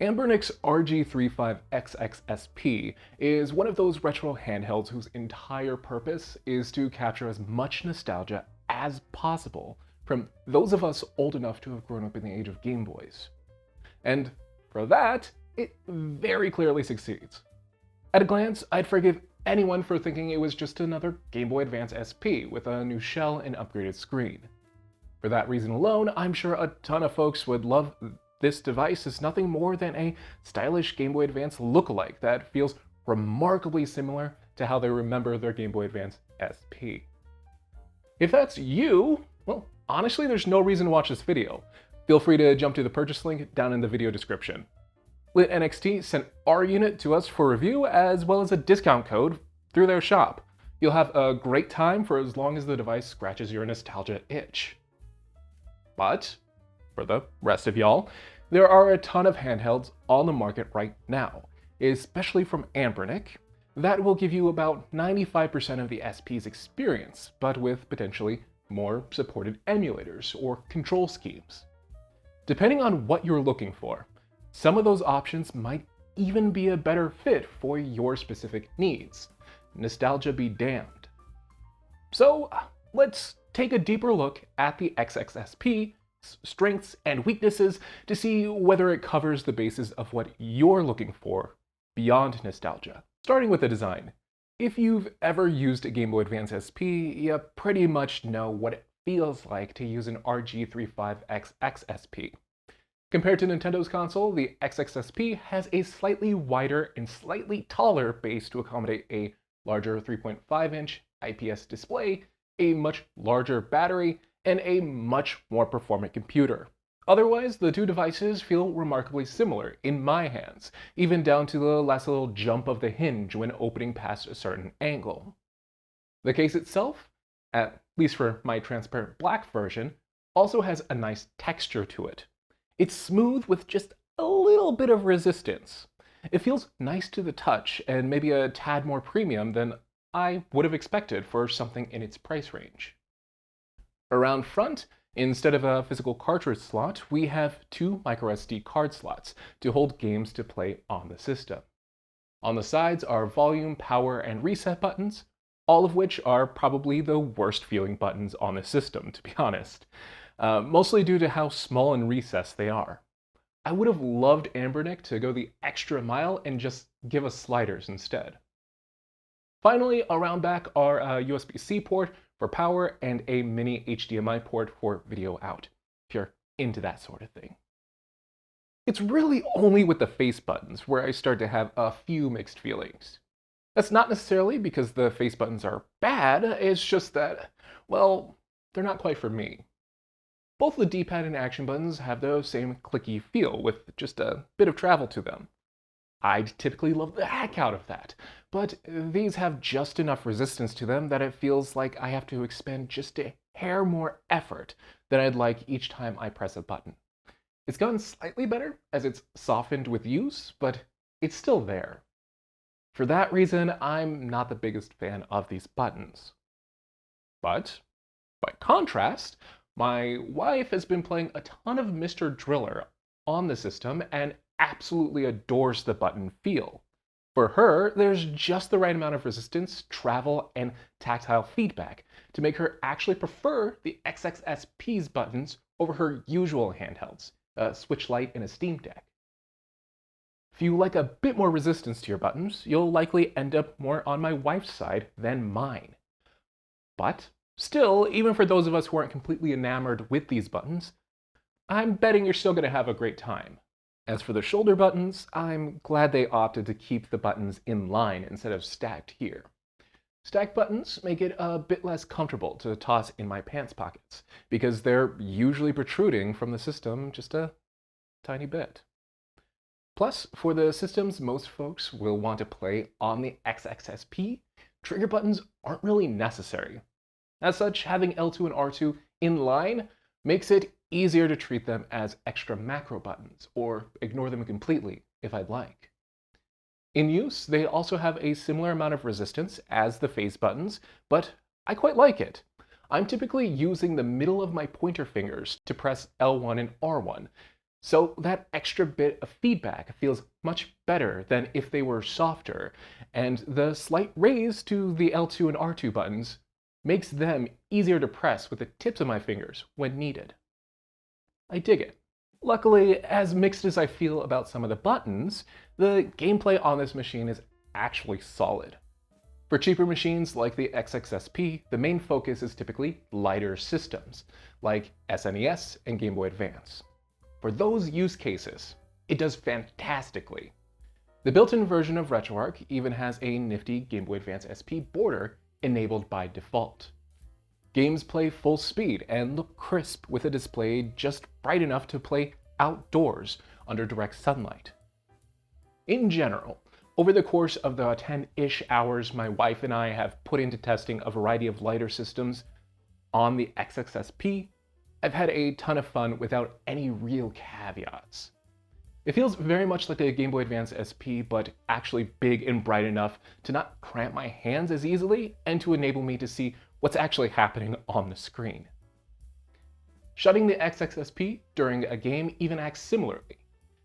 Anbernic's RG35XXSP is one of those retro handhelds whose entire purpose is to capture as much nostalgia as possible from those of us old enough to have grown up in the age of Gameboys. And for that, it very clearly succeeds. At a glance, I'd forgive anyone for thinking it was just another Game Boy Advance SP with a new shell and upgraded screen. For that reason alone, I'm sure a ton of folks would love this device as nothing more than a stylish Game Boy Advance lookalike that feels remarkably similar to how they remember their Game Boy Advance SP. If that's you, well, honestly, there's no reason to watch this video. Feel free to jump to the purchase link down in the video description. Lit NXT sent our unit to us for review as well as a discount code through their shop. You'll have a great time for as long as the device scratches your nostalgia itch. But for the rest of y'all, there are a ton of handhelds on the market right now, especially from Anbernic, that will give you about 95% of the SP's experience, but with potentially more supported emulators or control schemes. Depending on what you're looking for, some of those options might even be a better fit for your specific needs. Nostalgia be damned. So let's take a deeper look at the XXSP's strengths and weaknesses to see whether it covers the bases of what you're looking for beyond nostalgia. Starting with the design. If you've ever used a Game Boy Advance SP, you pretty much know what it feels like to use an RG35XXSP. Compared to Nintendo's console, the XXSP has a slightly wider and slightly taller base to accommodate a larger 3.5-inch IPS display, a much larger battery, and a much more performant computer. Otherwise, the two devices feel remarkably similar in my hands, even down to the last little jump of the hinge when opening past a certain angle. The case itself, at least for my transparent black version, also has a nice texture to it. It's smooth with just a little bit of resistance. It feels nice to the touch and maybe a tad more premium than I would have expected for something in its price range. Around front, instead of a physical cartridge slot, we have two microSD card slots to hold games to play on the system. On the sides are volume, power, and reset buttons, all of which are probably the worst feeling buttons on the system, to be honest. Mostly due to how small and recessed they are. I would have loved Anbernic to go the extra mile and just give us sliders instead. Finally, around back are a USB-C port for power and a mini HDMI port for video out, if you're into that sort of thing. It's really only with the face buttons where I start to have a few mixed feelings. That's not necessarily because the face buttons are bad, it's just that, well, they're not quite for me. Both the D-pad and action buttons have the same clicky feel with just a bit of travel to them. I'd typically love the heck out of that, but these have just enough resistance to them that it feels like I have to expend just a hair more effort than I'd like each time I press a button. It's gotten slightly better as it's softened with use, but it's still there. For that reason, I'm not the biggest fan of these buttons. But, by contrast, my wife has been playing a ton of Mr. Driller on the system and absolutely adores the button feel. For her, there's just the right amount of resistance, travel, and tactile feedback to make her actually prefer the XXSP's buttons over her usual handhelds, a Switch Lite and a Steam Deck. If you like a bit more resistance to your buttons, you'll likely end up more on my wife's side than mine. But still, even for those of us who aren't completely enamored with these buttons, I'm betting you're still going to have a great time. As for the shoulder buttons, I'm glad they opted to keep the buttons in line instead of stacked here. Stacked buttons make it a bit less comfortable to toss in my pants pockets, because they're usually protruding from the system just a tiny bit. Plus, for the systems most folks will want to play on the XXSP, trigger buttons aren't really necessary. As such, having L2 and R2 in line makes it easier to treat them as extra macro buttons, or ignore them completely if I'd like. In use, they also have a similar amount of resistance as the face buttons, but I quite like it. I'm typically using the middle of my pointer fingers to press L1 and R1, So that extra bit of feedback feels much better than if they were softer, and the slight raise to the L2 and R2 buttons makes them easier to press with the tips of my fingers when needed. I dig it. Luckily, as mixed as I feel about some of the buttons, the gameplay on this machine is actually solid. For cheaper machines like the XXSP, the main focus is typically lighter systems, like SNES and Game Boy Advance. For those use cases, it does fantastically. The built-in version of RetroArch even has a nifty Game Boy Advance SP border enabled by default. Games play full speed and look crisp with a display just bright enough to play outdoors under direct sunlight. In general, over the course of the 10-ish hours my wife and I have put into testing a variety of lighter systems on the XXSP, I've had a ton of fun without any real caveats. It feels very much like a Game Boy Advance SP, but actually big and bright enough to not cramp my hands as easily and to enable me to see what's actually happening on the screen. Shutting the XXSP during a game even acts similarly.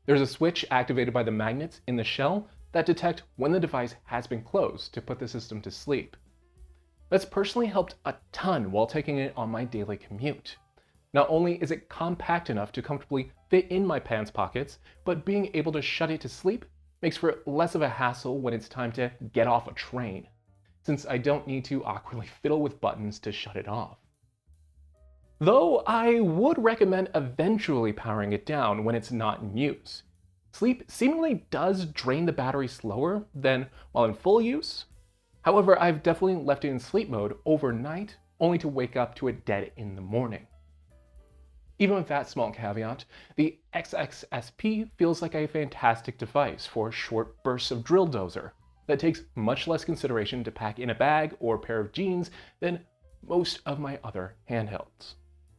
There's a switch activated by the magnets in the shell that detect when the device has been closed to put the system to sleep. That's personally helped a ton while taking it on my daily commute. Not only is it compact enough to comfortably fit in my pants pockets, but being able to shut it to sleep makes for less of a hassle when it's time to get off a train, since I don't need to awkwardly fiddle with buttons to shut it off. Though I would recommend eventually powering it down when it's not in use. Sleep seemingly does drain the battery slower than while in full use. However, I've definitely left it in sleep mode overnight, only to wake up to it dead in the morning. Even with that small caveat, the XXSP feels like a fantastic device for short bursts of drill dozer that takes much less consideration to pack in a bag or pair of jeans than most of my other handhelds.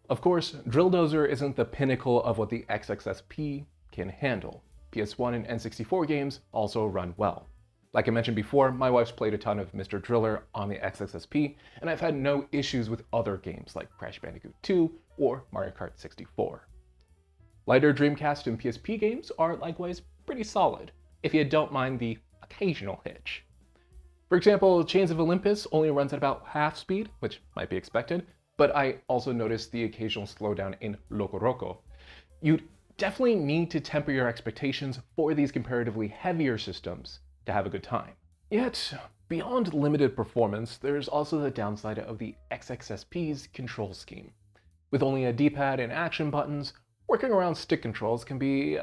Of course, drill dozer isn't the pinnacle of what the XXSP can handle. PS1 and N64 games also run well. Like I mentioned before, my wife's played a ton of Mr. Driller on the XXSP, and I've had no issues with other games like Crash Bandicoot 2 or Mario Kart 64. Lighter Dreamcast and PSP games are likewise pretty solid, if you don't mind the occasional hitch. For example, Chains of Olympus only runs at about half speed, which might be expected, but I also noticed the occasional slowdown in Loco Roco. You'd definitely need to temper your expectations for these comparatively heavier systems to have a good time. Yet, beyond limited performance, there's also the downside of the XXSP's control scheme. With only a D-pad and action buttons, working around stick controls can be,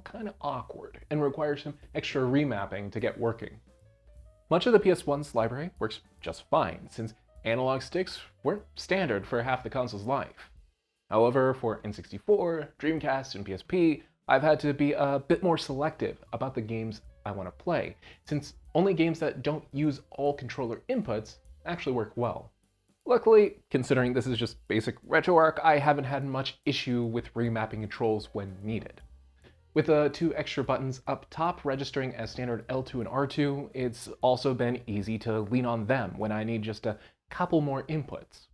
kind of awkward and require some extra remapping to get working. Much of the PS1's library works just fine, since analog sticks weren't standard for half the console's life. However, for N64, Dreamcast, and PSP, I've had to be a bit more selective about the games I want to play, since only games that don't use all controller inputs actually work well. Luckily, considering this is just basic RetroArch, I haven't had much issue with remapping controls when needed. With the 2 extra buttons up top registering as standard L2 and R2, it's also been easy to lean on them when I need just a couple more inputs.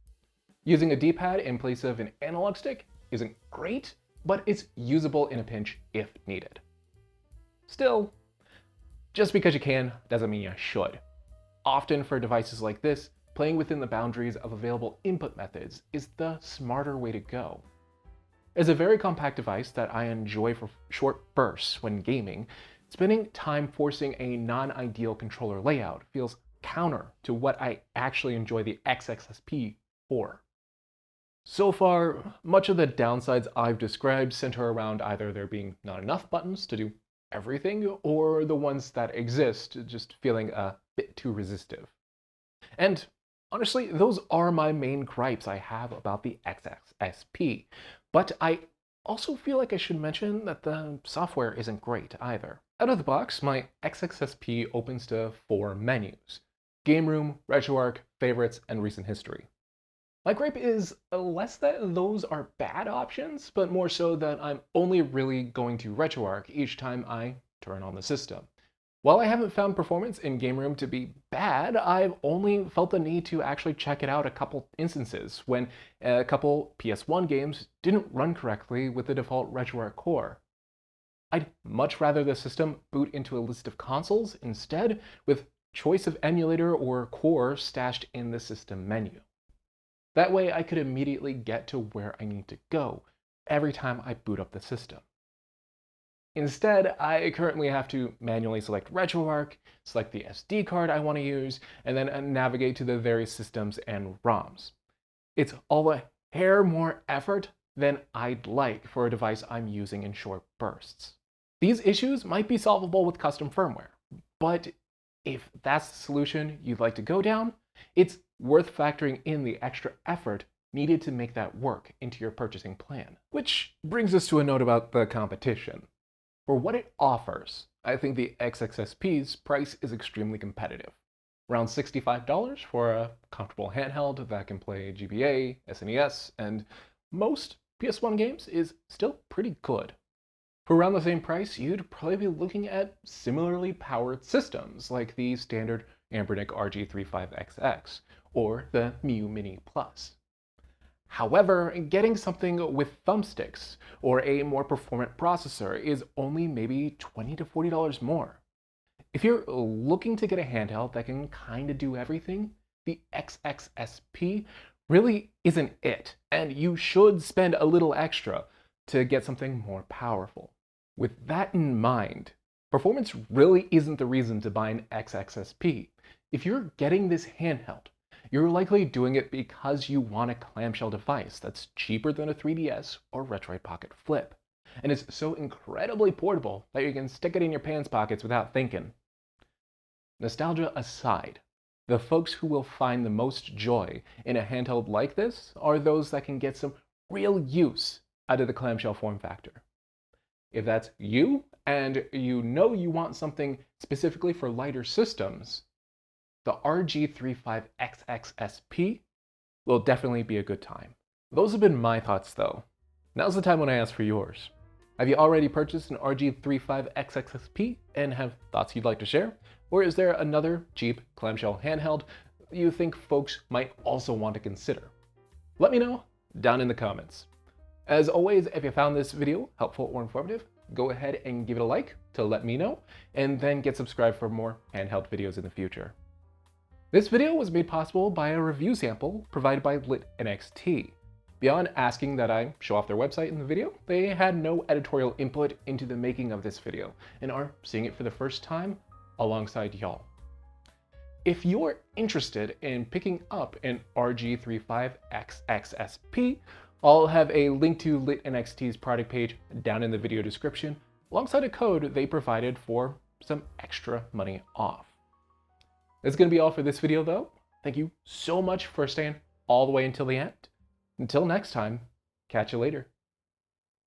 Using a D-pad in place of an analog stick isn't great, but it's usable in a pinch if needed. Still, just because you can doesn't mean you should. Often for devices like this, playing within the boundaries of available input methods is the smarter way to go. As a very compact device that I enjoy for short bursts when gaming, spending time forcing a non-ideal controller layout feels counter to what I actually enjoy the XXSP for. So far, much of the downsides I've described center around either there being not enough buttons to do everything, or the ones that exist just feeling a bit too resistive. And honestly, those are my main gripes I have about the XXSP, but I also feel like I should mention that the software isn't great either. Out of the box, my XXSP opens to 4 menus: Game Room, RetroArch, Favorites, and Recent History. My gripe is less that those are bad options, but more so that I'm only really going to RetroArch each time I turn on the system. While I haven't found performance in Game Room to be bad, I've only felt the need to actually check it out a couple instances when a couple PS1 games didn't run correctly with the default RetroArch core. I'd much rather the system boot into a list of consoles instead, with choice of emulator or core stashed in the system menu. That way I could immediately get to where I need to go every time I boot up the system. Instead, I currently have to manually select RetroArch, select the SD card I want to use, and then navigate to the various systems and ROMs. It's all a hair more effort than I'd like for a device I'm using in short bursts. These issues might be solvable with custom firmware, but if that's the solution you'd like to go down, it's worth factoring in the extra effort needed to make that work into your purchasing plan. Which brings us to a note about the competition. For what it offers, I think the XXSP's price is extremely competitive. Around $65 for a comfortable handheld that can play GBA, SNES, and most PS1 games is still pretty good. For around the same price, you'd probably be looking at similarly powered systems like the standard Anbernic RG35XX or the Miu Mini Plus. However, getting something with thumbsticks or a more performant processor is only maybe $20 to $40 more. If you're looking to get a handheld that can kinda do everything, the XXSP really isn't it, and you should spend a little extra to get something more powerful. With that in mind, performance really isn't the reason to buy an XXSP. If you're getting this handheld, you're likely doing it because you want a clamshell device that's cheaper than a 3DS or Retroid Pocket Flip, and is so incredibly portable that you can stick it in your pants pockets without thinking. Nostalgia aside, the folks who will find the most joy in a handheld like this are those that can get some real use out of the clamshell form factor. If that's you, and you know you want something specifically for lighter systems, the RG35XXSP will definitely be a good time. Those have been my thoughts though. Now's the time when I ask for yours. Have you already purchased an RG35XXSP and have thoughts you'd like to share? Or is there another cheap clamshell handheld you think folks might also want to consider? Let me know down in the comments. As always, if you found this video helpful or informative, go ahead and give it a like to let me know, and then get subscribed for more handheld videos in the future. This video was made possible by a review sample provided by LitNXT. Beyond asking that I show off their website in the video, they had no editorial input into the making of this video, and are seeing it for the first time alongside y'all. If you're interested in picking up an RG35XXSP, I'll have a link to LitNXT's product page down in the video description, alongside a code they provided for some extra money off. That's going to be all for this video though. Thank you so much for staying all the way until the end. Until next time, catch you later.